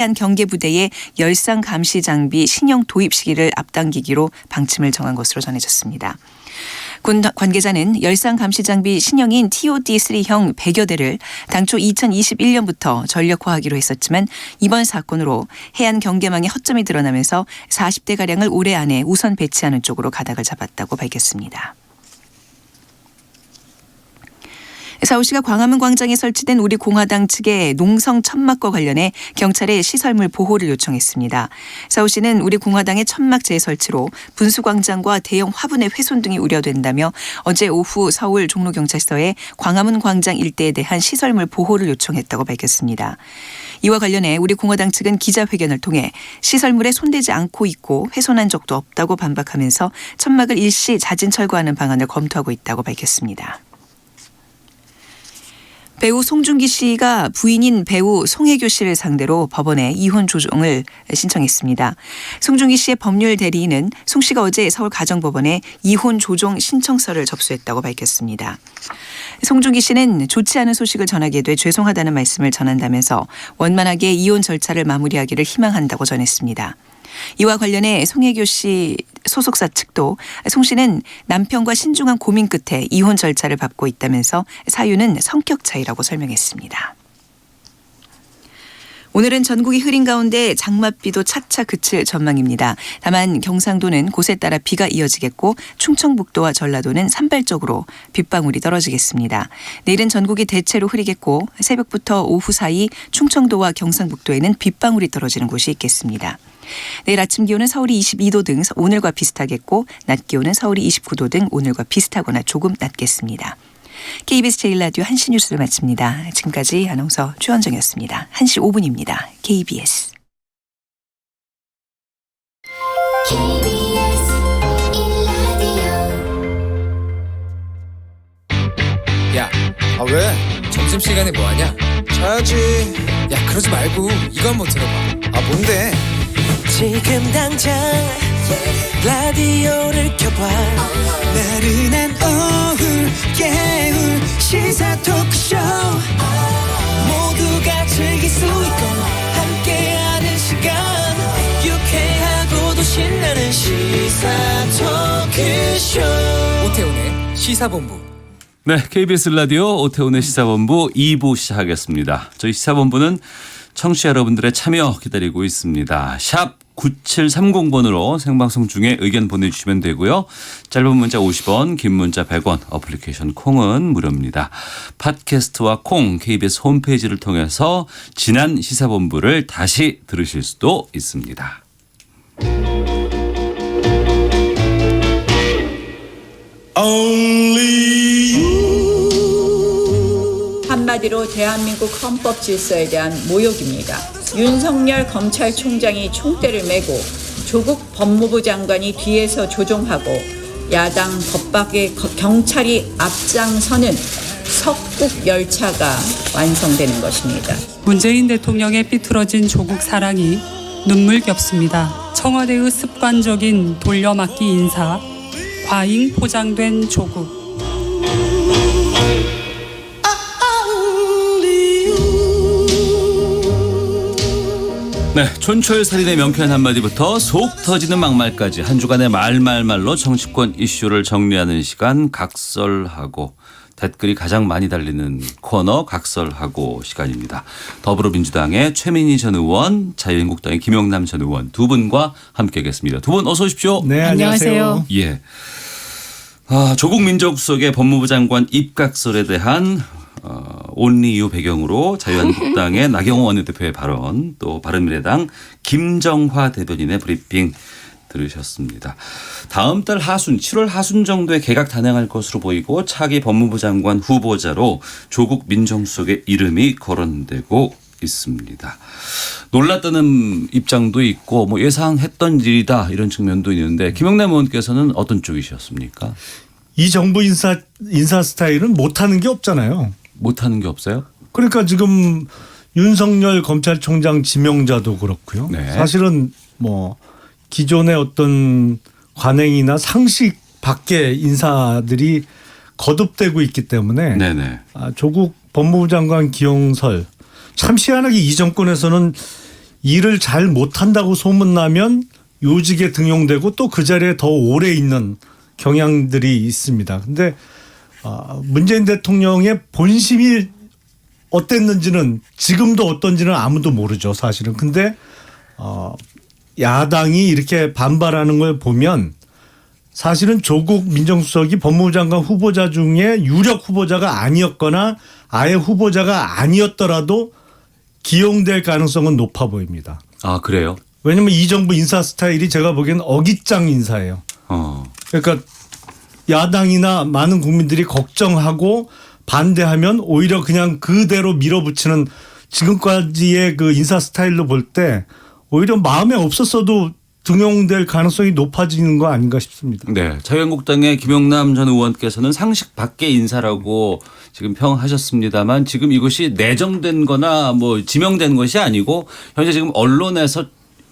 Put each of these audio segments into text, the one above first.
해안 경계부대의 열상 감시 장비 신형 도입 시기를 앞당기기로 방침을 정한 것으로 전해졌습니다. 군 관계자는 열상 감시 장비 신형인 TOD3형 100여 대를 당초 2021년부터 전력화하기로 했었지만 이번 사건으로 해안 경계망에 허점이 드러나면서 40대가량을 올해 안에 우선 배치하는 쪽으로 가닥을 잡았다고 밝혔습니다. 서울시가 광화문 광장에 설치된 우리 공화당 측의 농성 천막과 관련해 경찰에 시설물 보호를 요청했습니다. 서울시는 우리 공화당의 천막 재설치로 분수광장과 대형 화분의 훼손 등이 우려된다며 어제 오후 서울 종로경찰서에 광화문 광장 일대에 대한 시설물 보호를 요청했다고 밝혔습니다. 이와 관련해 우리 공화당 측은 기자회견을 통해 시설물에 손대지 않고 있고 훼손한 적도 없다고 반박하면서 천막을 일시 자진 철거하는 방안을 검토하고 있다고 밝혔습니다. 배우 송중기 씨가 부인인 배우 송혜교 씨를 상대로 법원에 이혼 조정을 신청했습니다. 송중기 씨의 법률 대리인은 송 씨가 어제 서울가정법원에 이혼 조정 신청서를 접수했다고 밝혔습니다. 송중기 씨는 좋지 않은 소식을 전하게 돼 죄송하다는 말씀을 전한다면서 원만하게 이혼 절차를 마무리하기를 희망한다고 전했습니다. 이와 관련해 송혜교 씨 소속사 측도 송 씨는 남편과 신중한 고민 끝에 이혼 절차를 밟고 있다면서 사유는 성격 차이라고 설명했습니다. 오늘은 전국이 흐린 가운데 장맛비도 차차 그칠 전망입니다. 다만 경상도는 곳에 따라 비가 이어지겠고 충청북도와 전라도는 산발적으로 빗방울이 떨어지겠습니다. 내일은 전국이 대체로 흐리겠고 새벽부터 오후 사이 충청도와 경상북도에는 빗방울이 떨어지는 곳이 있겠습니다. 내일 아침 기온은 서울이 22도 등 오늘과 비슷하겠고 낮 기온은 서울이 29도 등 오늘과 비슷하거나 조금 낮겠습니다. KBS 제1라디오 1시 뉴스를 마칩니다. 지금까지 아나운서 최원정이었습니다. 1시 5분입니다. KBS. 야, 왜? 점심시간에 뭐하냐? 자야지. 야, 그러지 말고 이거 한번 들어봐. 뭔데? 지금 당장 라디오를 켜봐. 나른한 오후 깨울 시사 토크쇼. 모두가 즐길 수 있고 함께하는 시간. 유쾌하고도 신나는 시사 토크쇼. 오태훈의 시사본부. 네, KBS 라디오 오태훈의 시사본부 2부 시작하겠습니다. 저희 시사본부는 청취자 여러분들의 참여 기다리고 있습니다. 샵 9730번으로 생방송 중에 의견 보내주시면 되고요. 짧은 문자 50원, 긴 문자 100원, 어플리케이션 콩은 무료입니다. 팟캐스트와 콩, KBS 홈페이지를 통해서 지난 시사본부를 다시 들으실 수도 있습니다. 한마디로 대한민국 헌법 질서에 대한 모욕입니다. 윤석열 검찰총장이 총대를 메고 조국 법무부 장관이 뒤에서 조종하고 야당 법박의 경찰이 앞장서는 석국 열차가 완성되는 것입니다. 문재인 대통령의 삐뚤어진 조국 사랑이 눈물겹습니다. 청와대의 습관적인 돌려막기 인사, 과잉 포장된 조국. 네, 촌철살인의 명쾌한 한마디부터 속 터지는 막말까지 한 주간의 말말말로 정치권 이슈를 정리하는 시간 각설하고, 댓글이 가장 많이 달리는 코너 각설하고 시간입니다. 더불어민주당의 최민희 전 의원, 자유한국당의 김영남 전 의원 두 분과 함께하겠습니다. 두 분 어서 오십시오. 네, 안녕하세요. 예. 조국 민정수석의 법무부 장관 입각설에 대한 온리 이유 배경으로 자유한국당의 나경원 원내대표의 발언, 또 바른미래당 김정화 대변인의 브리핑 들으셨습니다. 다음 달 하순 7월 하순 정도에 개각 단행할 것으로 보이고 차기 법무부 장관 후보자로 조국 민정수석의 이름이 거론되고 있습니다. 놀랐다는 입장도 있고 예상했던 일이다 이런 측면도 있는데 김영남 의원께서는 어떤 쪽이셨습니까? 이 정부 인사 스타일은 못하는 게 없잖아요. 못하는 게 없어요? 그러니까 지금 윤석열 검찰총장 지명자도 그렇고요. 네. 사실은 기존의 어떤 관행이나 상식 밖의 인사들이 거듭되고 있기 때문에 네네. 조국 법무부 장관 기용설 참 희한하게 이 정권에서는 일을 잘 못한다고 소문나면 요직에 등용되고 또 그 자리에 더 오래 있는 경향들이 있습니다. 근데 문재인 대통령의 본심이 어땠는지는 지금도 어떤지는 아무도 모르죠, 사실은. 근데 야당이 이렇게 반발하는 걸 보면 사실은 조국 민정수석이 법무부 장관 후보자 중에 유력 후보자가 아니었거나 아예 후보자가 아니었더라도 기용될 가능성은 높아 보입니다. 아, 그래요? 왜냐하면 이 정부 인사 스타일이 제가 보기엔 어깃장 인사예요. 그러니까 야당이나 많은 국민들이 걱정하고 반대하면 오히려 그냥 그대로 밀어붙이는 지금까지의 그 인사 스타일로 볼 때 오히려 마음에 없었어도 등용될 가능성이 높아지는 거 아닌가 싶습니다. 네. 자유한국당의 김영남 전 의원께서는 상식 밖의 인사라고 지금 평하셨습니다만 지금 이것이 내정된 거나 뭐 지명된 것이 아니고 현재 지금 언론에서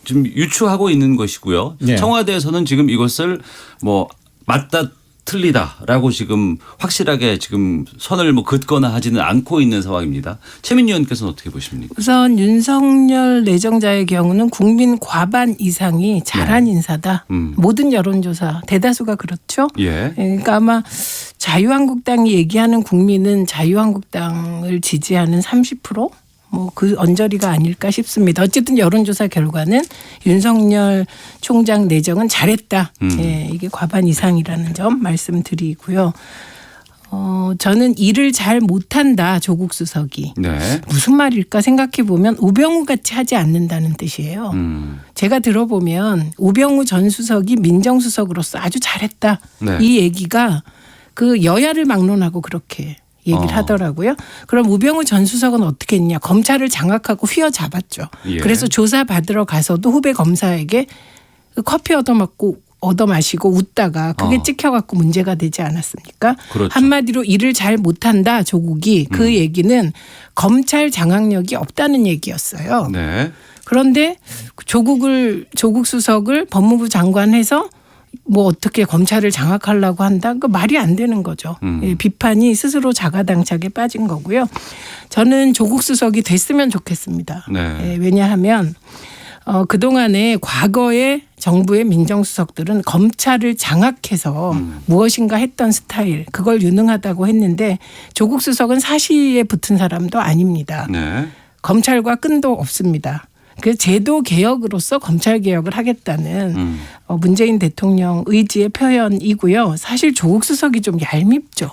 지금 유추하고 있는 것이고요. 네. 청와대에서는 지금 이것을 뭐 맞다 틀리다라고 지금 확실하게 지금 선을 뭐 긋거나 하지는 않고 있는 상황입니다. 최민희 의원께서는 어떻게 보십니까? 우선 윤석열 내정자의 경우는 국민 과반 이상이 잘한 인사다. 모든 여론조사 대다수가 그렇죠. 예. 그러니까 아마 자유한국당이 얘기하는 국민은 자유한국당을 지지하는 30%? 뭐 그 언저리가 아닐까 싶습니다. 어쨌든 여론조사 결과는 윤석열 총장 내정은 잘했다. 예, 이게 과반 이상이라는 점 말씀드리고요. 저는 일을 잘 못한다 조국 수석이. 네. 무슨 말일까 생각해 보면 우병우 같이 하지 않는다는 뜻이에요. 제가 들어보면 우병우 전 수석이 민정수석으로서 아주 잘했다. 네. 이 얘기가 그 여야를 막론하고 그렇게 얘기를 하더라고요. 그럼 우병우 전 수석은 어떻게 했냐. 검찰을 장악하고 휘어잡았죠. 예. 그래서 조사 받으러 가서도 후배 검사에게 커피 얻어 마시고 웃다가 그게 찍혀갖고 문제가 되지 않았습니까? 그렇죠. 한마디로 일을 잘 못한다 조국이. 그 얘기는 검찰 장악력이 없다는 얘기였어요. 네. 그런데 조국 수석을 법무부 장관해서 뭐 어떻게 검찰을 장악하려고 한다? 그 말이 안 되는 거죠. 예, 비판이 스스로 자가당착에 빠진 거고요. 저는 조국 수석이 됐으면 좋겠습니다. 네. 예, 왜냐하면 그동안에 과거의 정부의 민정수석들은 검찰을 장악해서 무엇인가 했던 스타일 그걸 유능하다고 했는데 조국 수석은 사시에 붙은 사람도 아닙니다. 네. 검찰과 끈도 없습니다. 그 제도 개혁으로서 검찰 개혁을 하겠다는 문재인 대통령 의지의 표현이고요. 사실 조국 수석이 좀 얄밉죠.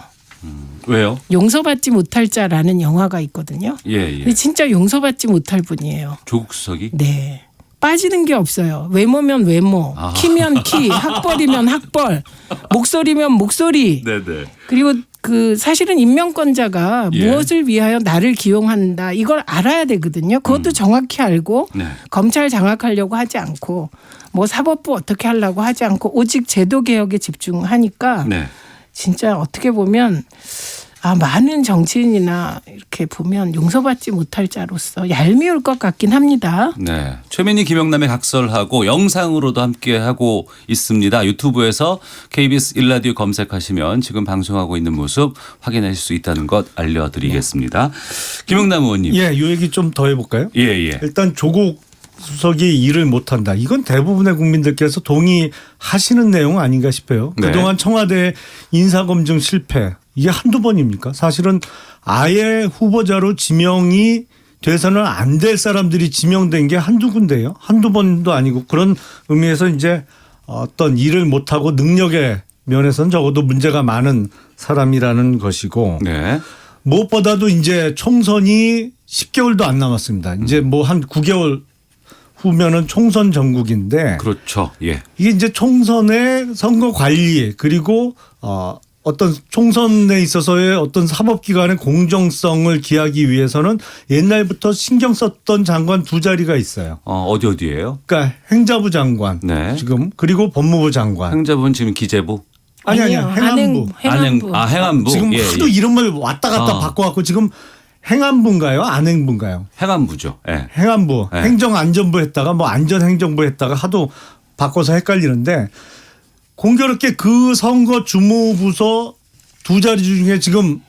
왜요? 용서받지 못할 자라는 영화가 있거든요. 예, 근데 예. 진짜 용서받지 못할 분이에요. 조국 수석이? 네. 빠지는 게 없어요. 외모면 외모, 키면 키, 학벌이면 학벌, 목소리면 목소리. 네네. 그리고 그 사실은 임명권자가 예. 무엇을 위하여 나를 기용한다 이걸 알아야 되거든요. 그것도 정확히 알고 네. 검찰 장악하려고 하지 않고 뭐 사법부 어떻게 하려고 하지 않고 오직 제도 개혁에 집중하니까 네. 진짜 어떻게 보면 많은 정치인이나 이렇게 보면 용서받지 못할 자로서 얄미울 것 같긴 합니다. 네. 최민희 김영남의 각설하고 영상으로도 함께하고 있습니다. 유튜브에서 KBS 1라디오 검색하시면 지금 방송하고 있는 모습 확인하실 수 있다는 것 알려드리겠습니다. 김영남 의원님. 예, 이 얘기 좀 더 해볼까요? 예, 예. 일단 조국 수석이 일을 못한다. 이건 대부분의 국민들께서 동의하시는 내용 아닌가 싶어요. 네. 그동안 청와대 인사검증 실패. 이게 한두 번입니까? 사실은 아예 후보자로 지명이 돼서는 안 될 사람들이 지명된 게 한두 군데예요. 한두 번도 아니고 그런 의미에서 이제 어떤 일을 못하고 능력의 면에서는 적어도 문제가 많은 사람이라는 것이고 네. 무엇보다도 이제 총선이 10개월도 안 남았습니다. 이제 뭐 한 9개월 후면은 총선 전국인데 그렇죠. 예. 이게 이제 총선의 선거 관리 그리고 어떤 총선에 있어서의 어떤 사법기관의 공정성을 기하기 위해서는 옛날부터 신경 썼던 장관 두 자리가 있어요. 어디예요? 그러니까 행자부 장관 네. 지금 그리고 법무부 장관. 행자부는 지금 기재부. 아니요. 행안부. 행안부. 행안부. 지금 예, 하도 예. 이름을 왔다 갔다 바꿔갖고 지금 행안부인가요? 안행부인가요? 행안부죠. 예. 행안부, 네. 행정안전부 했다가 뭐 안전행정부 했다가 하도 바꿔서 헷갈리는데 공교롭게 그 선거 주무부서 두 자리 중에 지금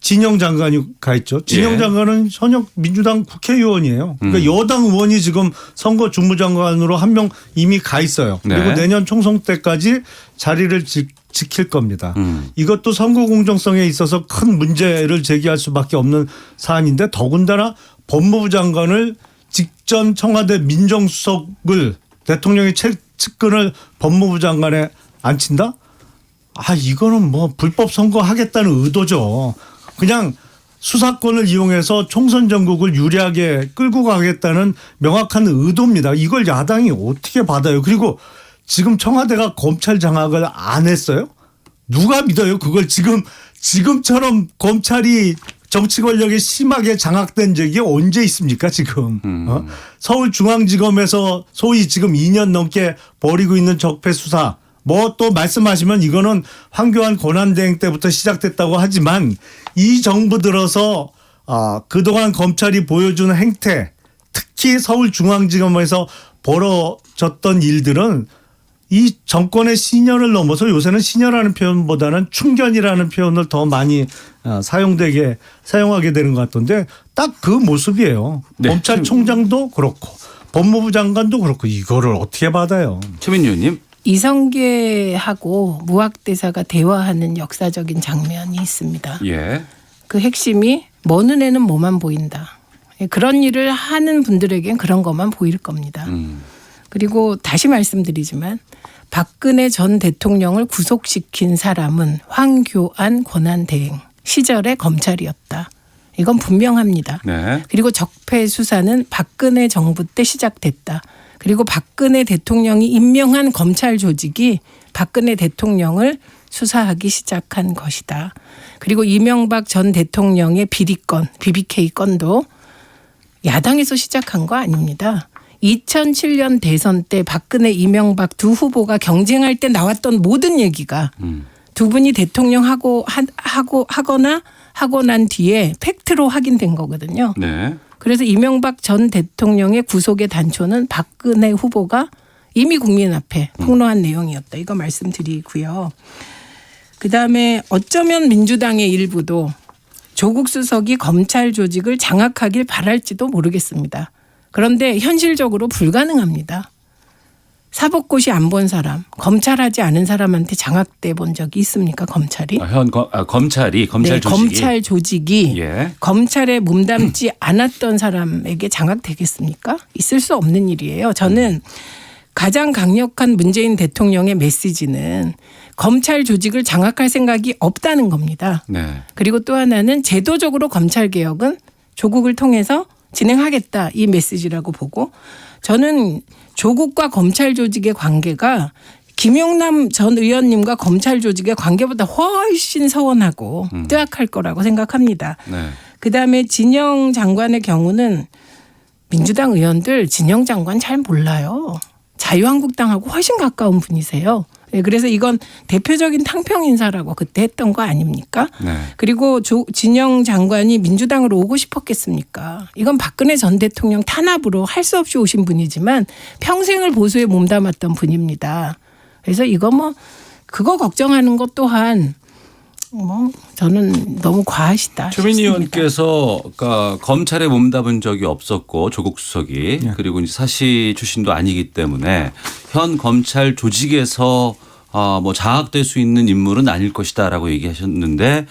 진영 장관이 가 있죠. 진영 예. 장관은 현역 민주당 국회의원이에요. 그러니까 여당 의원이 지금 선거 주무장관으로 한 명 이미 가 있어요. 그리고 네. 내년 총선 때까지 자리를 지킬 겁니다. 이것도 선거 공정성에 있어서 큰 문제를 제기할 수밖에 없는 사안인데 더군다나 법무부 장관을 직전 청와대 민정수석을 대통령의 측근을 법무부 장관에 앉힌다? 아 이거는 뭐 불법 선거하겠다는 의도죠. 그냥 수사권을 이용해서 총선 전국을 유리하게 끌고 가겠다는 명확한 의도입니다. 이걸 야당이 어떻게 받아요? 그리고 지금 청와대가 검찰 장악을 안 했어요? 누가 믿어요? 그걸 지금처럼 검찰이 정치 권력에 심하게 장악된 적이 언제 있습니까 지금. 서울중앙지검에서 소위 지금 2년 넘게 벌이고 있는 적폐 수사 뭐 또 말씀하시면 이거는 황교안 권한대행 때부터 시작됐다고 하지만 이 정부 들어서 그동안 검찰이 보여준 행태 특히 서울중앙지검에서 벌어졌던 일들은 이 정권의 신여를 넘어서 요새는 신여라는 표현보다는 충견이라는 표현을 더 많이 사용하게 되는 것 같던데 딱 그 모습이에요. 네. 검찰총장도 그렇고 법무부 장관도 그렇고 이거를 어떻게 받아요. 최민희 의원님. 이성계하고 무학대사가 대화하는 역사적인 장면이 있습니다. 예. 그 핵심이 뭐 눈에는 뭐만 보인다. 그런 일을 하는 분들에겐 그런 것만 보일 겁니다. 그리고 다시 말씀드리지만 박근혜 전 대통령을 구속시킨 사람은 황교안 권한대행 시절의 검찰이었다. 이건 분명합니다. 네. 그리고 적폐 수사는 박근혜 정부 때 시작됐다. 그리고 박근혜 대통령이 임명한 검찰 조직이 박근혜 대통령을 수사하기 시작한 것이다. 그리고 이명박 전 대통령의 비리건, BBK 건도 야당에서 시작한 거 아닙니다. 2007년 대선 때 박근혜, 이명박 두 후보가 경쟁할 때 나왔던 모든 얘기가 두 분이 대통령 하거나 하고 난 뒤에 팩트로 확인된 거거든요. 네. 그래서 이명박 전 대통령의 구속의 단초는 박근혜 후보가 이미 국민 앞에 폭로한 내용이었다. 이거 말씀드리고요. 그다음에 어쩌면 민주당의 일부도 조국 수석이 검찰 조직을 장악하길 바랄지도 모르겠습니다. 그런데 현실적으로 불가능합니다. 사법고시 안 본 사람, 검찰하지 않은 사람한테 장악돼 본 적이 있습니까? 검찰이? 검찰 네, 조직이. 검찰 조직이 예. 검찰에 몸담지 않았던 사람에게 장악되겠습니까? 있을 수 없는 일이에요. 저는 가장 강력한 문재인 대통령의 메시지는 검찰 조직을 장악할 생각이 없다는 겁니다. 네. 그리고 또 하나는 제도적으로 검찰 개혁은 조국을 통해서 진행하겠다 이 메시지라고 보고 저는 조국과 검찰 조직의 관계가 김용남 전 의원님과 검찰 조직의 관계보다 훨씬 서원하고 뜨악할 거라고 생각합니다. 네. 그다음에 진영 장관의 경우는 민주당 의원들 진영 장관 잘 몰라요. 자유한국당하고 훨씬 가까운 분이세요. 네, 그래서 이건 대표적인 탕평 인사라고 그때 했던 거 아닙니까? 네. 그리고 진영 장관이 민주당으로 오고 싶었겠습니까? 이건 박근혜 전 대통령 탄압으로 할 수 없이 오신 분이지만 평생을 보수에 몸담았던 분입니다. 그래서 이거 뭐 그거 걱정하는 것 또한 뭐 저는 너무 과하시다. 최민희 싶습니다. 의원께서 그러니까 검찰에 몸담은 적이 없었고 조국 수석이 그리고 이제 사시 출신도 아니기 때문에 현 검찰 조직에서 뭐 장악될 수 있는 인물은 아닐 것이다라고 얘기하셨는데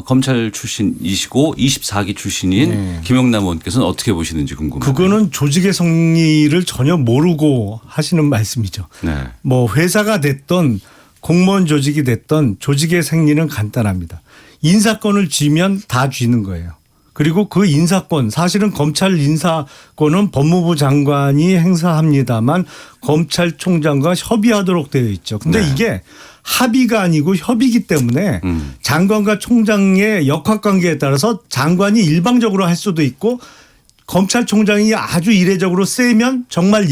검찰 출신이시고 24기 출신인 김영남 의원께서는 어떻게 보시는지 궁금해요. 그거는 조직의 성리를 전혀 모르고 하시는 말씀이죠. 네. 뭐 회사가 됐던 공무원 조직이 됐던 조직의 생리는 간단합니다. 인사권을 쥐면 다 쥐는 거예요. 그리고 그 인사권 사실은 검찰 인사권은 법무부 장관이 행사합니다만 검찰총장과 협의하도록 되어 있죠. 근데 네. 이게 합의가 아니고 협의이기 때문에 장관과 총장의 역학관계에 따라서 장관이 일방적으로 할 수도 있고 검찰총장이 아주 이례적으로 세면 정말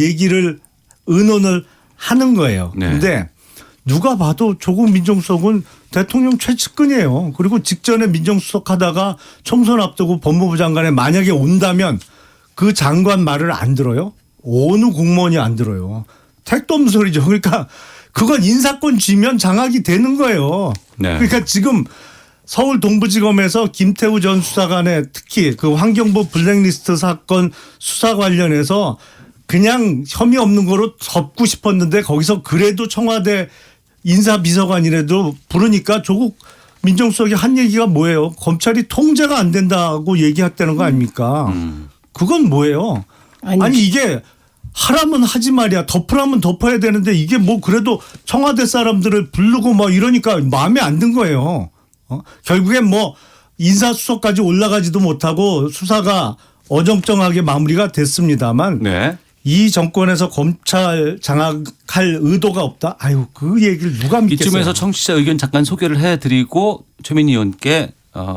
의논을 하는 거예요. 그런데 네. 누가 봐도 조국 민정수석은 대통령 최측근이에요. 그리고 직전에 민정수석 하다가 총선 앞두고 법무부 장관에 만약에 온다면 그 장관 말을 안 들어요? 어느 공무원이 안 들어요. 택도 없는 소리죠. 그러니까 그건 인사권 쥐면 장악이 되는 거예요. 네. 그러니까 지금 서울 동부지검에서 김태우 전 수사관의 특히 그 환경부 블랙리스트 사건 수사 관련해서 그냥 혐의 없는 거로 접고 싶었는데 거기서 그래도 청와대 인사비서관이라도 부르니까 조국 민정수석이 한 얘기가 뭐예요? 검찰이 통제가 안 된다고 얘기했다는 거 아닙니까? 그건 뭐예요? 아니 이게 하라면 하지 말이야. 덮으라면 덮어야 되는데 이게 뭐 그래도 청와대 사람들을 부르고 뭐 이러니까 마음에 안 든 거예요. 결국엔 뭐 인사수석까지 올라가지도 못하고 수사가 어정쩡하게 마무리가 됐습니다만 네. 이 정권에서 검찰 장악할 의도가 없다. 아유 그 얘기를 누가 믿겠어요. 이쯤에서 청취자 의견 잠깐 소개를 해드리고 최민희 의원께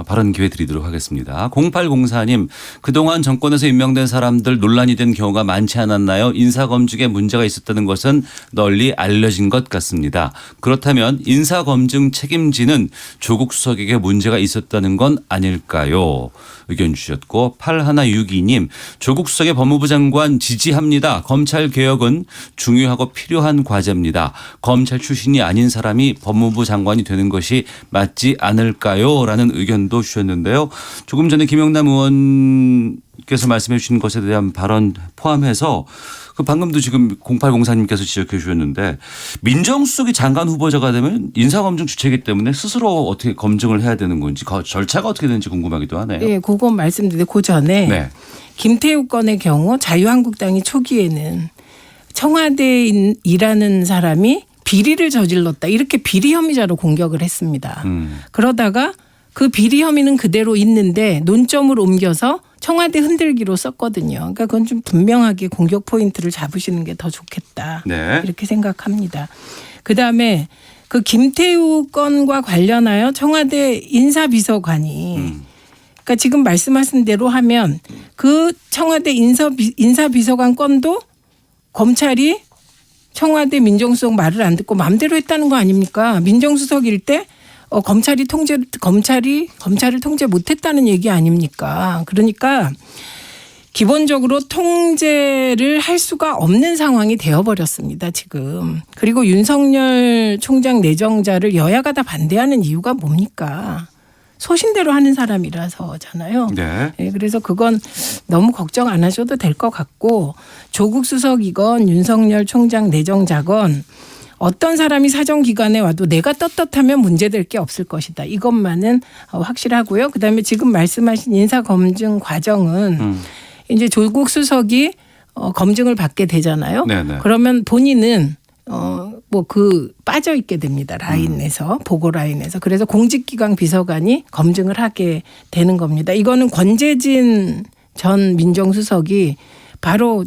발언 기회 드리도록 하겠습니다. 0804님 그동안 정권에서 임명된 사람들 논란이 된 경우가 많지 않았나요? 인사검증에 문제가 있었다는 것은 널리 알려진 것 같습니다. 그렇다면 인사검증 책임지는 조국 수석에게 문제가 있었다는 건 아닐까요? 의견 주셨고 8162님 조국 수석의 법무부 장관 지지합니다. 검찰 개혁은 중요하고 필요한 과제입니다. 검찰 출신이 아닌 사람이 법무부 장관이 되는 것이 맞지 않을까요? 라는 의견도 주셨는데요. 조금 전에 김영남 의원께서 말씀해 주신 것에 대한 발언 포함해서 그 방금도 지금 0804님께서 지적해 주셨는데 민정수석이 장관 후보자가 되면 인사검증 주체이기 때문에 스스로 어떻게 검증을 해야 되는 건지 절차가 어떻게 되는지 궁금하기도 하네요. 네, 그건 말씀드리는데 그 전에 네. 김태우 건의 경우 자유한국당이 초기에는 청와대에 일하는 사람이 비리를 저질렀다. 이렇게 비리 혐의자로 공격을 했습니다. 그러다가 그 비리 혐의는 그대로 있는데 논점을 옮겨서 청와대 흔들기로 썼거든요. 그러니까 그건 좀 분명하게 공격 포인트를 잡으시는 게 더 좋겠다. 네. 이렇게 생각합니다. 그다음에 그 김태우 건과 관련하여 청와대 인사비서관이 그러니까 지금 말씀하신 대로 하면 그 청와대 인사비서관 건도 검찰이 청와대 민정수석 말을 안 듣고 마음대로 했다는 거 아닙니까? 민정수석일 때 검찰을 통제 못했다는 얘기 아닙니까? 그러니까 기본적으로 통제를 할 수가 없는 상황이 되어버렸습니다. 지금. 그리고 윤석열 총장 내정자를 여야가 다 반대하는 이유가 뭡니까? 소신대로 하는 사람이라서잖아요. 네. 네, 그래서 그건 너무 걱정 안 하셔도 될 것 같고 조국 수석이건 윤석열 총장 내정자건 어떤 사람이 사정기관에 와도 내가 떳떳하면 문제될 게 없을 것이다. 이것만은 확실하고요. 그다음에 지금 말씀하신 인사검증 과정은 이제 조국 수석이 검증을 받게 되잖아요. 네네. 그러면 본인은 빠져 있게 됩니다. 라인에서 보고 라인에서. 그래서 공직기강 비서관이 검증을 하게 되는 겁니다. 이거는 권재진 전 민정수석이 바로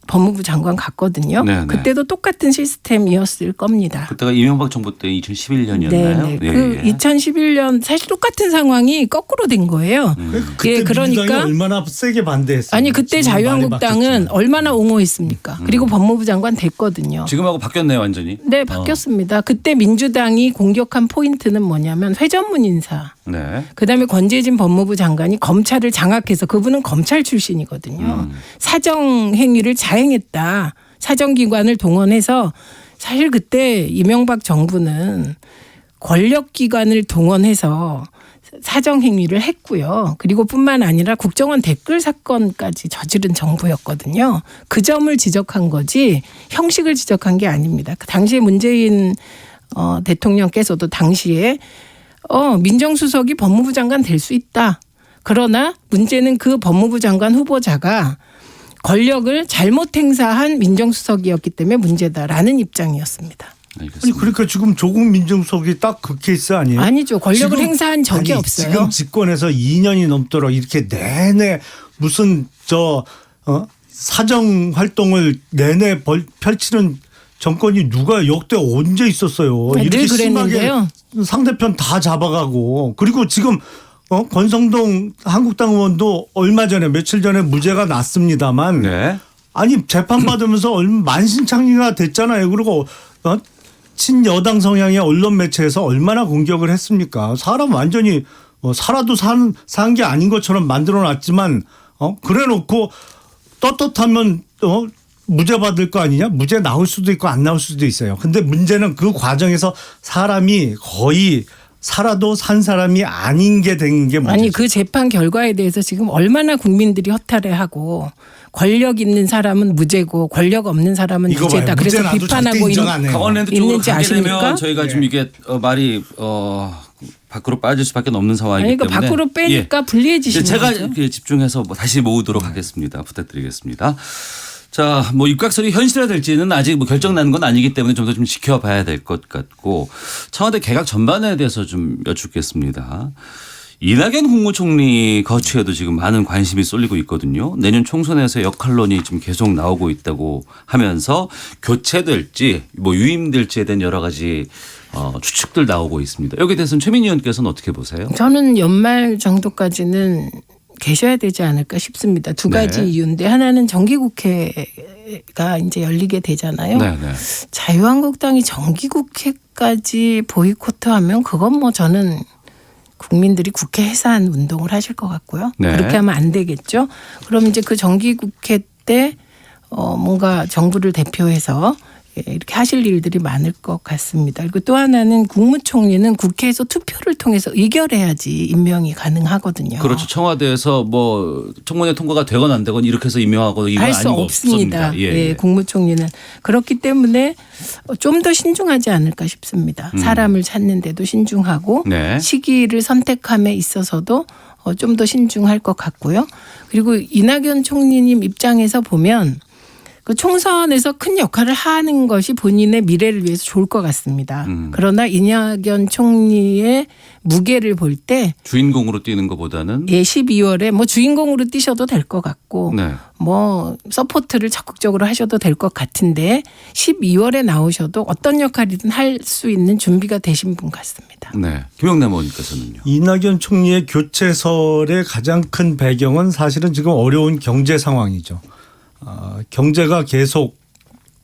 법무부 장관 갔거든요. 네네. 그때도 똑같은 시스템이었을 겁니다. 그때가 이명박 정부 때 2011년이었나요? 네. 그 2011년 사실 똑같은 상황이 거꾸로 된 거예요. 그때 예, 그러니까 민주당이 얼마나 세게 반대했어요. 아니 그때 지금 많이 자유한국당은 바뀌었지만. 얼마나 옹호했습니까? 그리고 법무부 장관 됐거든요. 지금하고 바뀌었네요 완전히. 네, 바뀌었습니다. 그때 민주당이 공격한 포인트는 뭐냐면 회전문 인사. 네. 그다음에 권재진 법무부 장관이 검찰을 장악해서 그분은 검찰 출신이거든요. 사정 행위를 자행했다. 사정기관을 동원해서 사실 그때 이명박 정부는 권력기관을 동원해서 사정행위를 했고요. 그리고 뿐만 아니라 국정원 댓글 사건까지 저지른 정부였거든요. 그 점을 지적한 거지 형식을 지적한 게 아닙니다. 그 당시에 문재인 대통령께서도 당시에 민정수석이 법무부 장관 될 수 있다. 그러나 문제는 그 법무부 장관 후보자가 권력을 잘못 행사한 민정수석이었기 때문에 문제다라는 입장이었습니다. 알겠습니다. 아니 그러니까 지금 조국 민정수석이 딱 그 케이스 아니에요? 아니죠. 권력을 지금, 행사한 적이 아니, 없어요. 지금 집권에서 2년이 넘도록 이렇게 내내 무슨 사정 활동을 내내 펼치는 정권이 누가 역대 언제 있었어요. 늘 이렇게 그랬는데요. 심하게 상대편 다 잡아가고 그리고 지금 권성동 한국당 의원도 얼마 전에 며칠 전에 무죄가 났습니다만 네. 아니 재판 받으면서 만신창이가 됐잖아요. 그리고 친여당 성향의 언론 매체에서 얼마나 공격을 했습니까? 사람 완전히 살아도 산 게 아닌 것처럼 만들어놨지만 그래놓고 떳떳하면 무죄 받을 거 아니냐? 무죄 나올 수도 있고 안 나올 수도 있어요. 근데 문제는 그 과정에서 사람이 거의 살아도 산 사람이 아닌 게 된 게 문제죠. 아니 그 재판 결과에 대해서 지금 얼마나 국민들이 허탈해하고 권력 있는 사람은 무죄고 권력 없는 사람은 이거 유죄다. 봐요. 그래서 무죄 나도 비판하고 절대 인정 안 해요. 강원랜드 쪽으로 있는지 가게 되면 아십니까? 저희가 지금 이게 말이 밖으로 빠질 수밖에 없는 상황이기 아니, 때문에 그러니까 밖으로 빼니까 불리해지시는 제가 거죠. 이렇게 집중해서 다시 모으도록 하겠습니다. 부탁드리겠습니다. 자, 뭐 입각설이 현실화될지는 아직 뭐 결정 나는 건 아니기 때문에 좀 더 좀 지켜봐야 될 것 같고 청와대 개각 전반에 대해서 좀 여쭙겠습니다. 이낙연 국무총리 거취에도 지금 많은 관심이 쏠리고 있거든요. 내년 총선에서 역할론이 지금 계속 나오고 있다고 하면서 교체될지 뭐 유임될지에 대한 여러 가지 추측들 나오고 있습니다. 여기에 대해서는 최민희 의원께서는 어떻게 보세요? 저는 연말 정도까지는 계셔야 되지 않을까 싶습니다. 두 가지 네. 이유인데 하나는 정기국회가 이제 열리게 되잖아요. 네, 네. 자유한국당이 정기국회까지 보이콧하면 그건 뭐 저는 국민들이 국회 해산 운동을 하실 것 같고요. 네. 그렇게 하면 안 되겠죠. 그럼 이제 그 정기국회 때 뭔가 정부를 대표해서 이렇게 하실 일들이 많을 것 같습니다. 그리고 또 하나는 국무총리는 국회에서 투표를 통해서 의결해야지 임명이 가능하거든요. 그렇죠. 청와대에서 뭐 청문회 통과가 되건 안 되건 이렇게 해서 임명하고 이건 할 수 아닌 거 없습니다. 없습니다. 예. 네, 국무총리는 그렇기 때문에 좀 더 신중하지 않을까 싶습니다. 사람을 찾는데도 신중하고 네. 시기를 선택함에 있어서도 좀 더 신중할 것 같고요. 그리고 이낙연 총리님 입장에서 보면 그 총선에서 큰 역할을 하는 것이 본인의 미래를 위해서 좋을 것 같습니다. 그러나 이낙연 총리의 무게를 볼 때 주인공으로 뛰는 것보다는 12월에 뭐 주인공으로 뛰셔도 될 것 같고 네. 뭐 서포트를 적극적으로 하셔도 될 것 같은데 12월에 나오셔도 어떤 역할이든 할 수 있는 준비가 되신 분 같습니다. 네. 김영남 의원께서는요. 이낙연 총리의 교체설의 가장 큰 배경은 사실은 지금 어려운 경제 상황이죠. 경제가 계속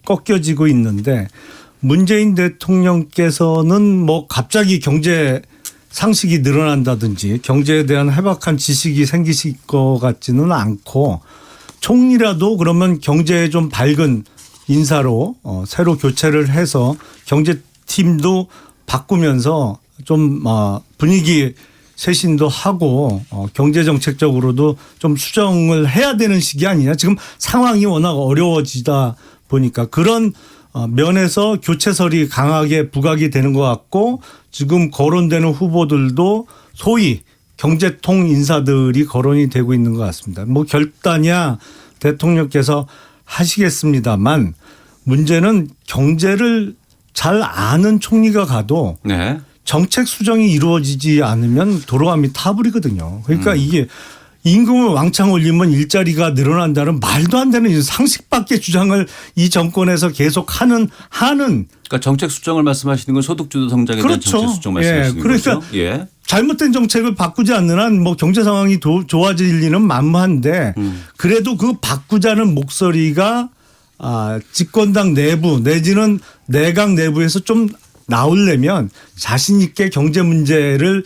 꺾여지고 있는데 문재인 대통령께서는 뭐 갑자기 경제 상식이 늘어난다든지 경제에 대한 해박한 지식이 생기실 것 같지는 않고 총리라도 그러면 경제에 좀 밝은 인사로 새로 교체를 해서 경제팀도 바꾸면서 좀 분위기 쇄신도 하고 경제정책적으로도 좀 수정을 해야 되는 시기 아니냐. 지금 상황이 워낙 어려워지다 보니까 그런 면에서 교체설이 강하게 부각이 되는 것 같고 지금 거론되는 후보들도 소위 경제통 인사들이 거론이 되고 있는 것 같습니다. 뭐 결단이야 대통령께서 하시겠습니다만 문제는 경제를 잘 아는 총리가 가도 네. 정책 수정이 이루어지지 않으면 도로감이 타버리거든요. 그러니까 이게 임금을 왕창 올리면 일자리가 늘어난다는 말도 안 되는 상식 밖의 주장을 이 정권에서 계속 하는 그러니까 정책 수정을 말씀하시는 건 소득주도 성장에 대한 그렇죠. 정책 수정 말씀하시는 그러니까 거죠. 예. 잘못된 정책을 바꾸지 않는 한 뭐 경제 상황이 좋아질 리는 만무한데 그래도 그 바꾸자는 목소리가 집권당 내부 내지는 내각 내부에서 좀 나오려면 자신 있게 경제 문제를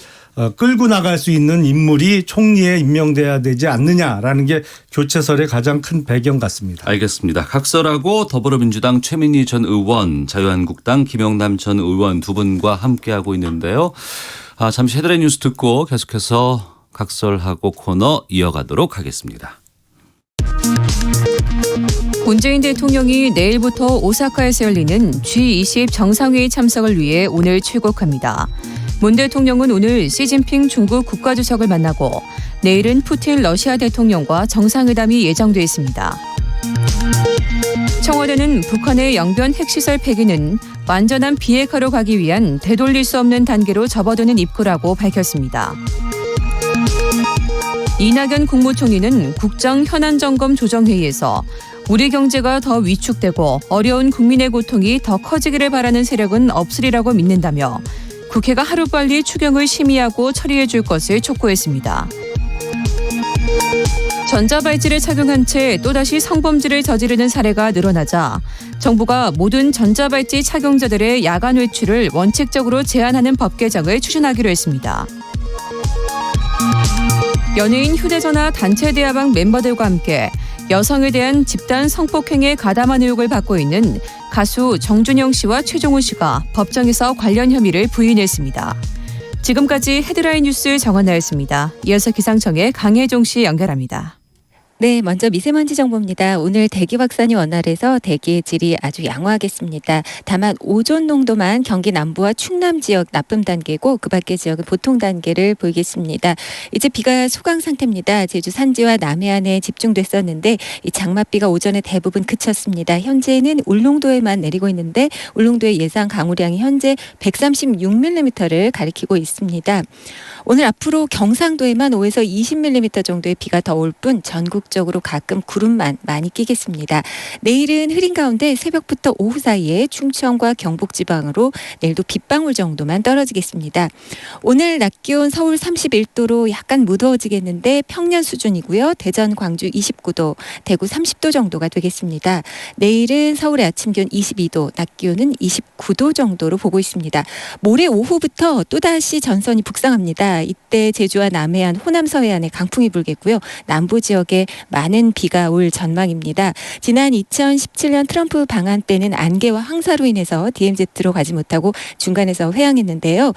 끌고 나갈 수 있는 인물이 총리에 임명돼야 되지 않느냐라는 게 교체설의 가장 큰 배경 같습니다. 알겠습니다. 각설하고 더불어민주당 최민희 전 의원, 자유한국당 김영남 전 의원 두 분과 함께하고 있는데요. 잠시 헤드라인 뉴스 듣고 계속해서 각설하고 코너 이어가도록 하겠습니다. 문재인 대통령이 내일부터 오사카에서 열리는 G20 정상회의 참석을 위해 오늘 출국합니다. 문 대통령은 오늘 시진핑 중국 국가주석을 만나고 내일은 푸틴 러시아 대통령과 정상회담이 예정돼 있습니다. 청와대는 북한의 영변 핵시설 폐기는 완전한 비핵화로 가기 위한 되돌릴 수 없는 단계로 접어드는 입구라고 밝혔습니다. 이낙연 국무총리는 국정 현안점검 조정회의에서 우리 경제가 더 위축되고 어려운 국민의 고통이 더 커지기를 바라는 세력은 없으리라고 믿는다며 국회가 하루빨리 추경을 심의하고 처리해 줄 것을 촉구했습니다. 전자발찌를 착용한 채 또다시 성범죄를 저지르는 사례가 늘어나자 정부가 모든 전자발찌 착용자들의 야간 외출을 원칙적으로 제한하는 법 개정을 추진하기로 했습니다. 연예인 휴대전화 단체 대화방 멤버들과 함께 여성에 대한 집단 성폭행에 가담한 의혹을 받고 있는 가수 정준영 씨와 최종훈 씨가 법정에서 관련 혐의를 부인했습니다. 지금까지 헤드라인 뉴스 정원나였습니다. 이어서 기상청의 강혜종 씨 연결합니다. 네, 먼저 미세먼지 정보입니다. 오늘 대기 확산이 원활해서 대기의 질이 아주 양호하겠습니다. 다만 오존 농도만 경기 남부와 충남 지역 나쁨 단계고 그 밖의 지역은 보통 단계를 보이겠습니다. 이제 비가 소강 상태입니다. 제주 산지와 남해안에 집중됐었는데 이 장맛비가 오전에 대부분 그쳤습니다. 현재는 울릉도에만 내리고 있는데 울릉도의 예상 강우량이 현재 136mm를 가리키고 있습니다. 오늘 앞으로 경상도에만 5에서 20mm 정도의 비가 더 올 뿐 전국적으로 가끔 구름만 많이 끼겠습니다. 내일은 흐린 가운데 새벽부터 오후 사이에 충청과 경북 지방으로 내일도 빗방울 정도만 떨어지겠습니다. 오늘 낮 기온 서울 31도로 약간 무더워지겠는데 평년 수준이고요. 대전, 광주 29도, 대구 30도 정도가 되겠습니다. 내일은 서울의 아침 기온 22도, 낮 기온은 29도 정도로 보고 있습니다. 모레 오후부터 또다시 전선이 북상합니다. 이때 제주와 남해안, 호남 서해안에 강풍이 불겠고요. 남부 지역에 많은 비가 올 전망입니다. 지난 2017년 트럼프 방한 때는 안개와 황사로 인해서 DMZ로 가지 못하고 중간에서 회항했는데요.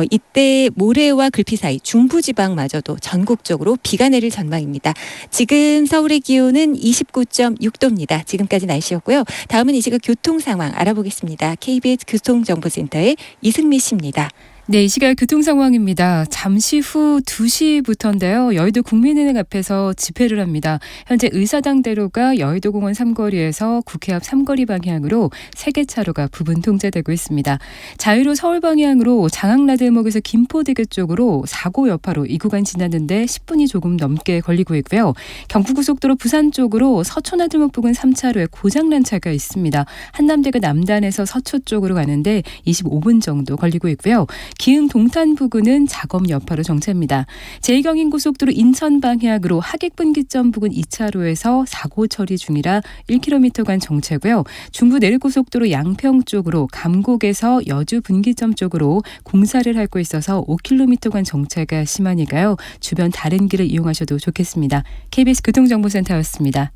이때 모레와 글피 사이 중부지방마저도 전국적으로 비가 내릴 전망입니다. 지금 서울의 기온은 29.6도입니다. 지금까지 날씨였고요. 다음은 이 시각 교통 상황 알아보겠습니다. KBS 교통정보센터의 이승미 씨입니다. 네, 이 시각 교통 상황입니다. 잠시 후 2시부터인데요. 여의도 국민은행 앞에서 집회를 합니다. 현재 의사당대로가 여의도공원 3거리에서 국회 앞 3거리 방향으로 3개 차로가 부분 통제되고 있습니다. 자유로 서울 방향으로 장항라들목에서 김포대교 쪽으로 사고 여파로 이 구간 지났는데 10분이 조금 넘게 걸리고 있고요. 경부고속도로 부산 쪽으로 서초나들목 부근 3차로에 고장난 차가 있습니다. 한남대교 남단에서 서초 쪽으로 가는데 25분 정도 걸리고 있고요. 기흥 동탄 부근은 작업 여파로 정체입니다. 제2경인고속도로 인천 방향으로 하객분기점 부근 2차로에서 사고 처리 중이라 1km간 정체고요. 중부 내륙고속도로 양평 쪽으로 감곡에서 여주 분기점 쪽으로 공사를 하고 있어서 5km간 정체가 심하니까요. 주변 다른 길을 이용하셔도 좋겠습니다. KBS 교통정보센터였습니다.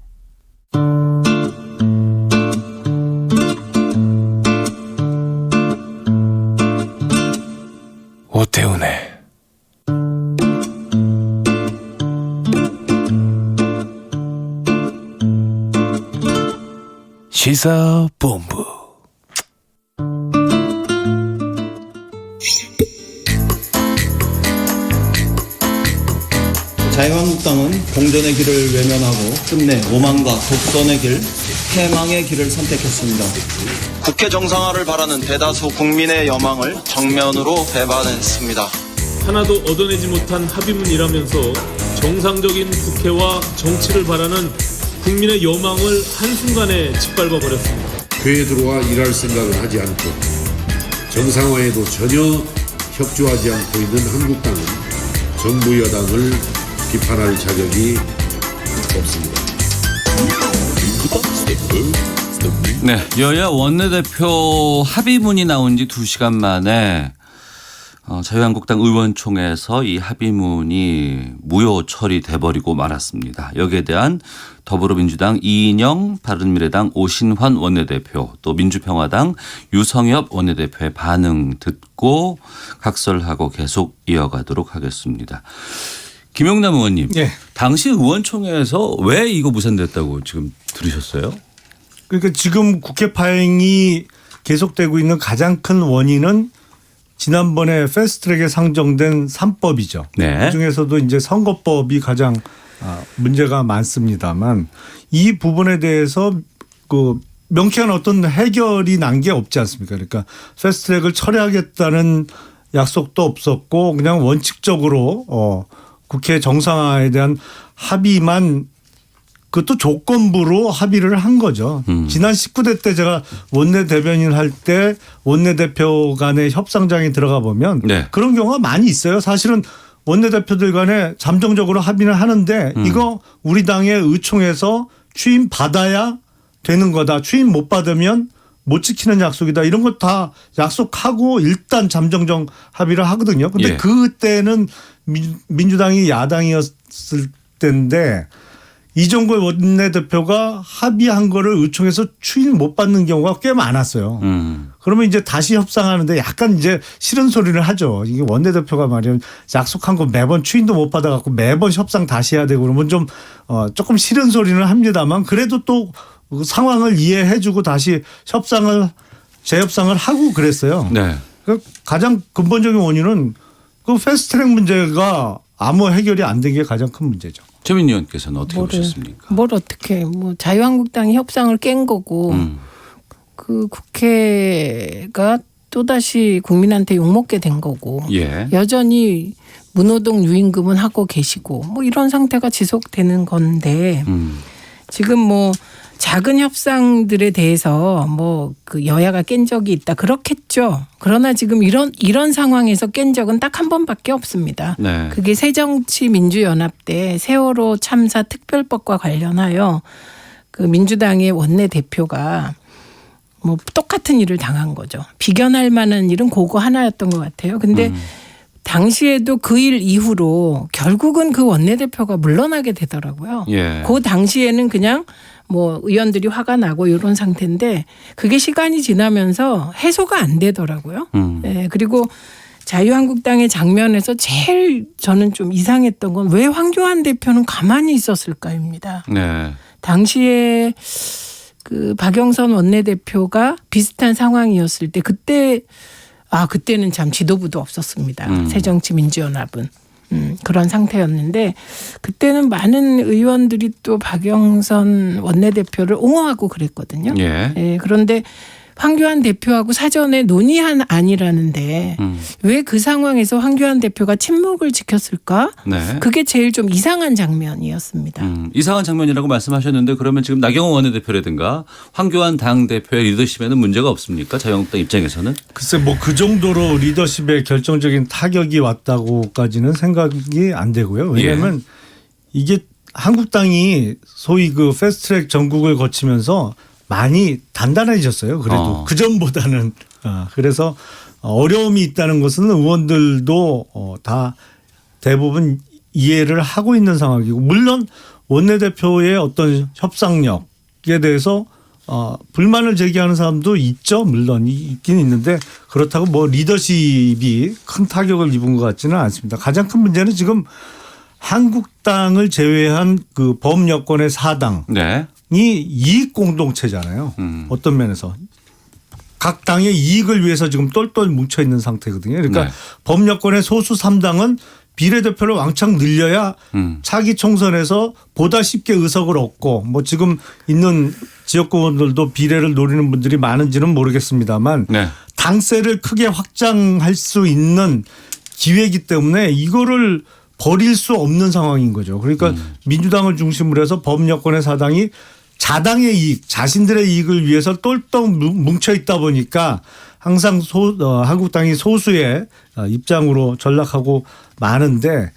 오태훈의 시사본부. 자유한국당은 공존의 길을 외면하고 끝내 오만과 독선의 길, 패망의 길을 선택했습니다. 국회 정상화를 바라는 대다수 국민의 여망을 정면으로 배반했습니다. 하나도 얻어내지 못한 합의문이라면서 정상적인 국회와 정치를 바라는 국민의 여망을 한순간에 짓밟아 버렸습니다. 교회에 들어와 일할 생각을 하지 않고 정상화에도 전혀 협조하지 않고 있는 한국당은 정부 여당을 비판할 자격이 없습니다. 네, 여야 원내대표 합의문이 나온 지 2시간 만에 자유한국당 의원총회에서 이 합의문이 무효 처리돼버리고 말았습니다. 여기에 대한 더불어민주당 이인영, 바른미래당 오신환 원내대표, 또 민주평화당 유성엽 원내대표의 반응 듣고 각설하고 계속 이어가도록 하겠습니다. 김영남 의원님, 네. 당시 의원총회에서 왜 이거 무산됐다고 지금 들으셨어요? 그러니까 지금 국회 파행이 계속되고 있는 가장 큰 원인은 지난번에 패스트트랙에 상정된 3법이죠. 네. 그중에서도 이제 선거법이 가장 문제가 많습니다만 이 부분에 대해서 그 명쾌한 어떤 해결이 난 게 없지 않습니까? 그러니까 패스트트랙을 철회하겠다는 약속도 없었고 그냥 원칙적으로 국회 정상화에 대한 합의만 그것도 조건부로 합의를 한 거죠. 지난 19대 때 제가 원내대변인 할 때 원내대표 간의 협상장에 들어가 보면 네. 그런 경우가 많이 있어요. 사실은 원내대표들 간에 잠정적으로 합의는 하는데 이거 우리 당의 의총에서 취임 받아야 되는 거다. 취임 못 받으면 못 지키는 약속이다. 이런 거 다 약속하고 일단 잠정적 합의를 하거든요. 근데 예. 그때는 민주당이 야당이었을 때인데 이종걸 원내대표가 합의한 거를 의총에서 추인 못 받는 경우가 꽤 많았어요. 그러면 이제 다시 협상하는데 약간 이제 싫은 소리를 하죠. 이게 원내대표가 말이야 약속한 거 매번 추인도 못 받아갖고 매번 협상 다시 해야 되고 그러면 좀 조금 싫은 소리는 합니다만 그래도 또 상황을 이해해주고 다시 재협상을 하고 그랬어요. 네. 가장 근본적인 원인은 그 패스트트랙 문제가 아무 해결이 안 된 게 가장 큰 문제죠. 최민희 의원께서는 어떻게 보셨습니까? 뭘 어떻게 뭐 자유한국당이 협상을 깬 거고 그 국회가 또다시 국민한테 욕먹게 된 거고 예. 여전히 문호동 유임금은 하고 계시고 뭐 이런 상태가 지속되는 건데 지금 뭐 작은 협상들에 대해서 뭐 그 여야가 깬 적이 있다 그렇겠죠. 그러나 지금 이런 상황에서 깬 적은 딱 한 번밖에 없습니다. 네. 그게 새정치민주연합 때 세월호 참사 특별법과 관련하여 그 민주당의 원내대표가 뭐 똑같은 일을 당한 거죠. 비견할 만한 일은 그거 하나였던 것 같아요. 근데 당시에도 그 일 이후로 결국은 그 원내대표가 물러나게 되더라고요. 예. 그 당시에는 그냥 뭐 의원들이 화가 나고 이런 상태인데 그게 시간이 지나면서 해소가 안 되더라고요. 예, 그리고 자유한국당의 장면에서 제일 저는 좀 이상했던 건 왜 황교안 대표는 가만히 있었을까입니다. 네. 당시에 그 박영선 원내대표가 비슷한 상황이었을 때 그때는 참 지도부도 없었습니다. 새정치민주연합은. 그런 상태였는데 그때는 많은 의원들이 또 박영선 원내대표를 옹호하고 그랬거든요. 예. 예, 그런데 황교안 대표하고 사전에 논의한 안이라는데 왜 그 상황에서 황교안 대표가 침묵을 지켰을까? 네. 그게 제일 좀 이상한 장면이었습니다. 이상한 장면이라고 말씀하셨는데 그러면 지금 나경원 원내대표라든가 황교안 당대표의 리더십에는 문제가 없습니까? 자유한국당 입장에서는? 글쎄 뭐 그 정도로 리더십에 결정적인 타격이 왔다고까지는 생각이 안 되고요. 왜냐하면 이게 한국당이 소위 그 패스트트랙 전국을 거치면서 많이 단단해졌어요. 그래도 그 전보다는 그래서 어려움이 있다는 것은 의원들도 다 대부분 이해를 하고 있는 상황이고 물론 원내대표의 어떤 협상력에 대해서 불만을 제기하는 사람도 있죠. 물론 있긴 있는데 그렇다고 뭐 리더십이 큰 타격을 입은 것 같지는 않습니다. 가장 큰 문제는 지금 한국당을 제외한 그 범여권의 4당. 네. 이 이익 공동체잖아요. 어떤 면에서 각 당의 이익을 위해서 지금 똘똘 뭉쳐 있는 상태거든요. 그러니까 네. 범여권의 소수 3당은 비례대표를 왕창 늘려야 차기 총선에서 보다 쉽게 의석을 얻고 뭐 지금 있는 지역구원들도 비례를 노리는 분들이 많은지는 모르겠습니다만 네. 당세를 크게 확장할 수 있는 기회이기 때문에 이거를 버릴 수 없는 상황인 거죠. 그러니까 민주당을 중심으로 해서 범여권의 4당이 자당의 이익, 자신들의 이익을 위해서 똘똘 뭉쳐 있다 보니까 항상 한국당이 소수의 입장으로 전락하고 많은데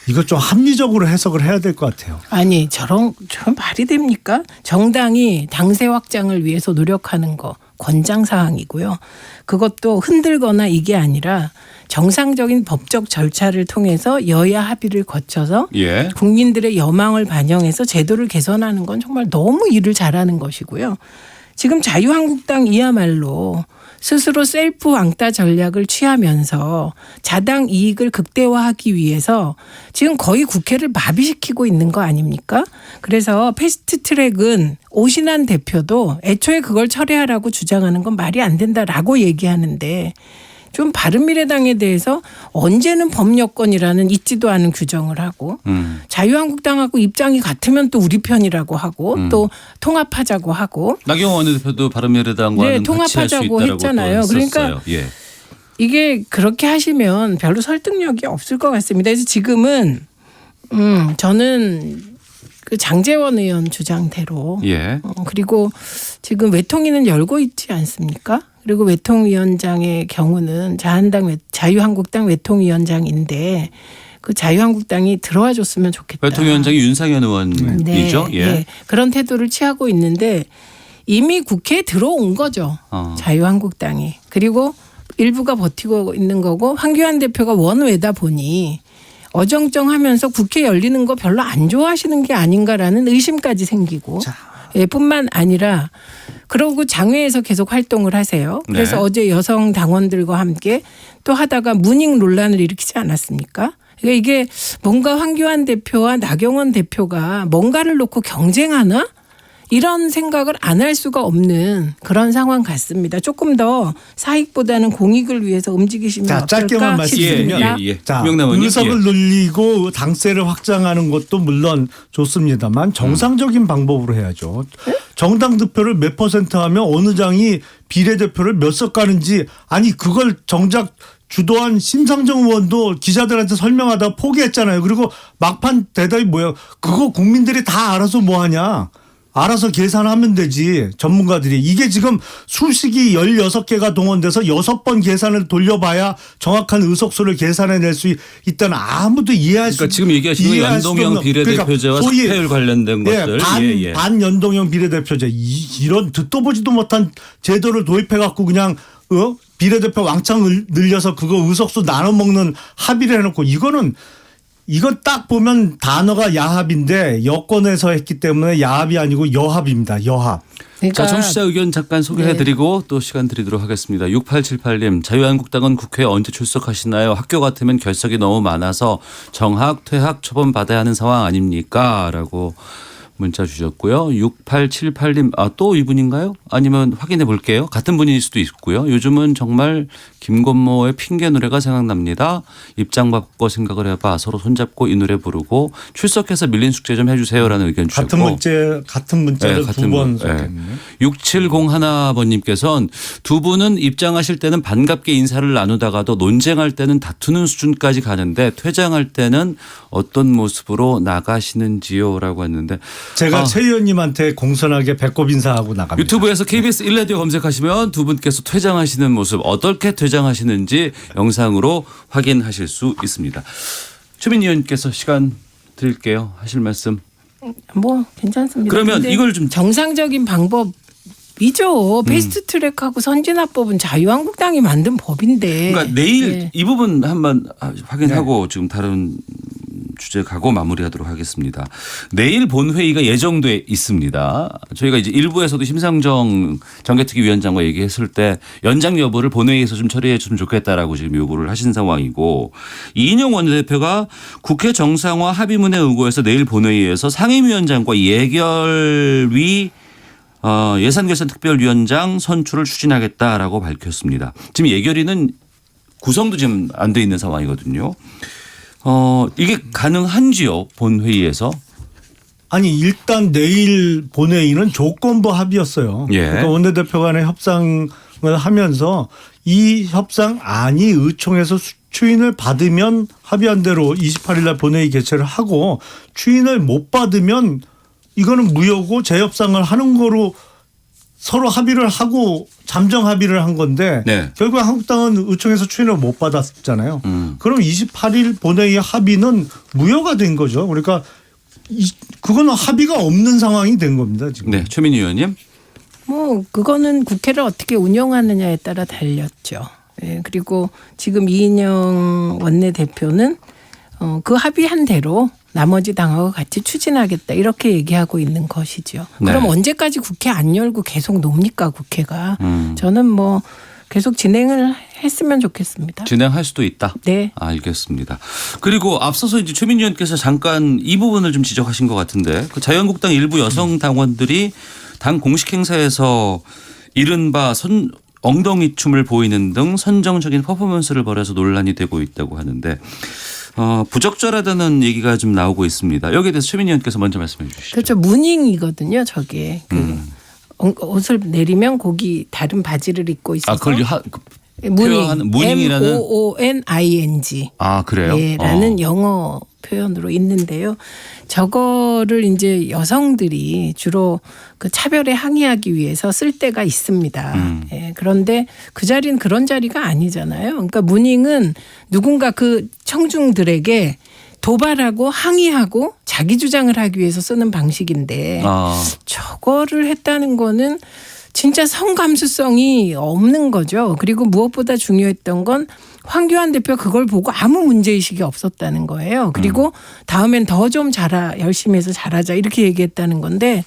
이거 좀 합리적으로 해석을 해야 될 것 같아요. 아니 저런 말이 됩니까? 정당이 당세 확장을 위해서 노력하는 거 권장사항이고요. 그것도 흔들거나 이게 아니라 정상적인 법적 절차를 통해서 여야 합의를 거쳐서 예. 국민들의 여망을 반영해서 제도를 개선하는 건 정말 너무 일을 잘하는 것이고요. 지금 자유한국당이야말로 스스로 셀프 왕따 전략을 취하면서 자당 이익을 극대화하기 위해서 지금 거의 국회를 마비시키고 있는 거 아닙니까? 그래서 패스트트랙은 오신환 대표도 애초에 그걸 철회하라고 주장하는 건 말이 안 된다라고 얘기하는데 좀 바른미래당에 대해서 언제는 법여권이라는 있지도 않은 규정을 하고 자유한국당하고 입장이 같으면 또 우리 편이라고 하고 또 통합하자고 하고 나경원 원내대표도 바른미래당과는 같이 할 수 통합하자고 있다라고 했잖아요. 그러니까 예. 이게 그렇게 하시면 별로 설득력이 없을 것 같습니다. 그래서 지금은 저는 그 장제원 의원 주장대로 예. 그리고 지금 외통위는 열고 있지 않습니까? 그리고 외통위원장의 경우는 자유한국당 외통위원장인데 그 자유한국당이 들어와 줬으면 좋겠다. 외통위원장이 윤상현 의원이죠. 네, 예. 네. 그런 태도를 취하고 있는데 이미 국회에 들어온 거죠. 자유한국당이. 그리고 일부가 버티고 있는 거고 황교안 대표가 원외다 보니 어정쩡하면서 국회 열리는 거 별로 안 좋아하시는 게 아닌가라는 의심까지 생기고 예, 뿐만 아니라 그러고 장외에서 계속 활동을 하세요. 그래서 네. 어제 여성 당원들과 함께 또 하다가 문익 논란을 일으키지 않았습니까? 그러니까 이게 뭔가 황교안 대표와 나경원 대표가 뭔가를 놓고 경쟁하나? 이런 생각을 안 할 수가 없는 그런 상황 같습니다. 조금 더 사익보다는 공익을 위해서 움직이시면 자, 짧게만 어떨까 말씀드리면 싶습니다. 자, 김영남 의원님. 의석을 늘리고 당세를 확장하는 것도 물론 좋습니다만 정상적인 방법으로 해야죠. 정당 득표를 몇 % 하면 어느 장이 비례대표를 몇 석 가는지 아니 그걸 정작 주도한 심상정 의원도 기자들한테 설명하다가 포기했잖아요. 그리고 막판 대답이 뭐예요? 그거 국민들이 다 알아서 뭐 하냐. 알아서 계산하면 되지 전문가들이. 이게 지금 수식이 16개가 동원돼서 6번 계산을 돌려봐야 정확한 의석수를 계산해낼 수 있다는 아무도 이해할 수 그러니까 지금 얘기하시는 건 이해할 수도 연동형 없는- 비례대표제와 그러니까 소위 삭폐율 관련된 것들. 반 연동형 비례대표제 이런 듣도 보지도 못한 제도를 도입해 갖고 그냥 비례대표 왕창 늘려서 그거 의석수 나눠 먹는 합의를 해놓고 이건 딱 보면 단어가 야합인데 여권에서 했기 때문에 야합이 아니고 여합입니다. 여합. 자, 청취자 의견 잠깐 소개해드리고 또 시간 드리도록 하겠습니다. 6878님, 자유한국당은 국회에 언제 출석하시나요? 학교 같으면 결석이 너무 많아서 정학, 퇴학 처분받아야 하는 상황 아닙니까? 라고 문자 주셨고요. 6878님, 또 이분인가요? 아니면 확인해 볼게요. 같은 분일 수도 있고요. 요즘은 정말 김건모의 핑계 노래가 생각납니다. 입장 바꿔 생각을 해봐. 서로 손잡고 이 노래 부르고 출석해서 밀린 숙제 좀 해주세요라는 의견 주셨고. 같은 문자를 두 번 썼겠네요. 6701번님께서는 두 분은 입장하실 때는 반갑게 인사를 나누다가도 논쟁할 때는 다투는 수준까지 가는데 퇴장할 때는 어떤 모습으로 나가시는지요라고 했는데 제가 최 의원님한테 공손하게 배꼽 인사하고 나갑니다. 유튜브에서 KBS 1라디오 검색하시면 두 분께서 퇴장하시는 모습 어떻게 퇴장하시는지 영상으로 확인하실 수 있습니다. 최민희 의원께서 시간 드릴게요. 하실 말씀. 뭐 괜찮습니다. 그러면 근데 이걸 좀 정상적인 방법이죠. 패스트트랙하고 선진화법은 자유한국당이 만든 법인데. 그러니까 내일 네. 이 부분 한번 확인하고 지금 다른 주제 가고 마무리하도록 하겠습니다. 내일 본회의가 예정돼 있습니다. 저희가 이제 일부에서도 심상정 정개특위위원장과 얘기했을 때 연장 여부를 본회의에서 좀 처리해 주면 좋겠다라고 지금 요구를 하신 상황이고 이인영 원내대표가 국회 정상화 합의문에 의거해서 내일 본회의에서 상임위원장과 예결위 예산결산특별위원장 선출을 추진하겠다라고 밝혔습니다. 지금 예결위는 구성도 지금 안 돼 있는 상황이거든요. 이게 가능한지요? 본회의에서? 아니 일단 내일 본회의는 조건부 합의였어요. 예. 그러니까 원내대표 간의 협상을 하면서 이 협상안이 의총에서 추인을 받으면 합의한 대로 28일 날 본회의 개최를 하고 추인을 못 받으면 이거는 무효고 재협상을 하는 거로 서로 합의를 하고 잠정 합의를 한 건데 결국 한국당은 의총에서 추인을 못 받았잖아요. 그럼 28일 본회의 합의는 무효가 된 거죠. 그러니까 그거는 합의가 없는 상황이 된 겁니다. 지금. 네, 최민희 의원님. 뭐 그거는 국회를 어떻게 운영하느냐에 따라 달렸죠. 예, 그리고 지금 이인영 원내대표는 그 합의한 대로 나머지 당하고 같이 추진하겠다 이렇게 얘기하고 있는 것이죠. 그럼 네. 언제까지 국회 안 열고 계속 놉니까 국회가. 저는 뭐 계속 진행을 했으면 좋겠습니다. 진행할 수도 있다. 네. 알겠습니다. 그리고 앞서서 이제 최민희 의원께서 잠깐 이 부분을 좀 지적하신 것 같은데 그 자유한국당 일부 여성 당원들이 당 공식 행사에서 이른바 엉덩이 춤을 보이는 등 선정적인 퍼포먼스를 벌여서 논란이 되고 있다고 하는데 부적절하다는 얘기가 좀 나오고 있습니다. 여기에 대해서 최민희 의원께서 먼저 말씀해 주시죠. 그렇죠. 무닝이거든요. 저게 옷을 내리면 거기 다른 바지를 입고 있어서 그걸 무닝, 무닝이라는 MOONING. 그래요? 예, 라는 영어 표현으로 있는데요. 저거를 이제 여성들이 주로 그 차별에 항의하기 위해서 쓸 때가 있습니다. 예, 그런데 그 자리는 그런 자리가 아니잖아요. 그러니까 무닝은 누군가 그 청중들에게 도발하고 항의하고 자기 주장을 하기 위해서 쓰는 방식인데 저거를 했다는 거는 진짜 성감수성이 없는 거죠. 그리고 무엇보다 중요했던 건 황교안 대표가 그걸 보고 아무 문제의식이 없었다는 거예요. 그리고 다음엔 더 좀 열심히 해서 잘하자 이렇게 얘기했다는 건데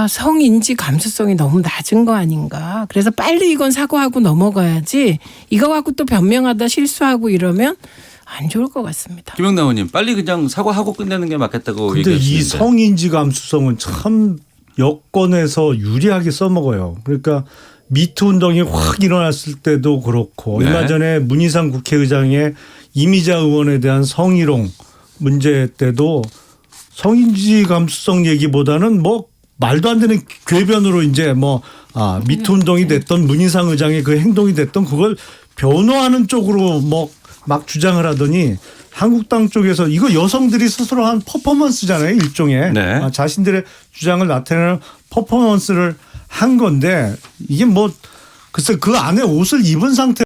성인지 감수성이 너무 낮은 거 아닌가. 그래서 빨리 이건 사과하고 넘어가야지 이거 갖고 또 변명하다 실수하고 이러면 안 좋을 것 같습니다. 김영남 의원님 빨리 그냥 사과하고 끝내는 게 맞겠다고 근데 얘기하시는데. 이 성인지 감수성은 참 여권에서 유리하게 써먹어요. 그러니까 미투 운동이 확 일어났을 때도 그렇고 네. 얼마 전에 문희상 국회의장의 이미자 의원에 대한 성희롱 문제 때도 성인지 감수성 얘기보다는 뭐 말도 안 되는 궤변으로 이제 미투 운동이 됐던 문희상 의장의 그 행동이 됐던 그걸 변호하는 쪽으로 막 주장을 하더니 한국당 쪽에서 이거 여성들이 스스로 한 퍼포먼스잖아요. 일종의 네. 자신들의 주장을 나타내는 퍼포먼스를 한 건데 이게 글쎄 그 안에 옷을 입은 상태